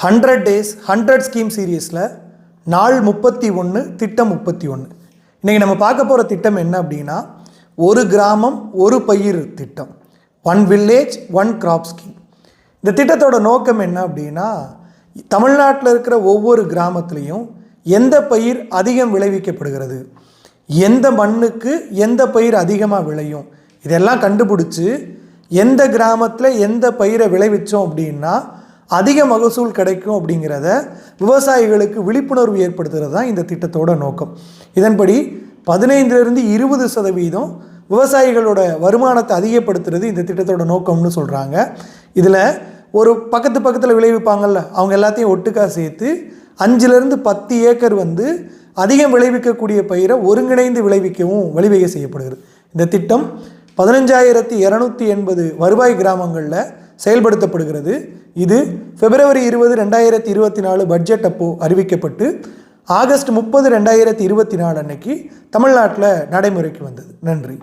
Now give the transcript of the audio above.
100 days 100 scheme சீரீஸில் நாள் 31 திட்டம் 31. இன்றைக்கி நம்ம பார்க்க போகிற திட்டம் என்ன அப்படின்னா, ஒரு கிராமம் ஒரு பயிர் திட்டம், one village one crop scheme. இந்த திட்டத்தோட நோக்கம் என்ன அப்படின்னா, தமிழ்நாட்டில் இருக்கிற ஒவ்வொரு கிராமத்துலேயும் எந்த பயிர் அதிகம் விளைவிக்கப்படுகிறது, எந்த மண்ணுக்கு எந்த பயிர் அதிகமாக விளையும், இதெல்லாம் கண்டுபிடிச்சி எந்த கிராமத்தில் எந்த பயிரை விளைவித்தோம் அப்படின்னா அதிக மகசூல் கிடைக்கும் அப்படிங்கிறத விவசாயிகளுக்கு விழிப்புணர்வு ஏற்படுத்துகிறது தான் இந்த திட்டத்தோட நோக்கம். இதன்படி 15-20% விவசாயிகளோட வருமானத்தை அதிகப்படுத்துறது இந்த திட்டத்தோட நோக்கம்னு சொல்கிறாங்க. இதில் ஒரு பக்கத்தில் விளைவிப்பாங்கள்ல, அவங்க எல்லாத்தையும் ஒட்டுக்காக சேர்த்து 5-10 ஏக்கர் அதிகம் விளைவிக்கக்கூடிய பயிரை ஒருங்கிணைந்து விளைவிக்கவும் வழிவகை செய்யப்படுகிறது. இந்த திட்டம் 15,280 வருவாய் கிராமங்களில் செயல்படுத்தப்படுகிறது. இது February 20, 2024 பட்ஜெட் அப்போ அறிவிக்கப்பட்டு August 30, 2024 அன்னைக்கு தமிழ்நாட்டில் நடைமுறைக்கு வந்தது. நன்றி.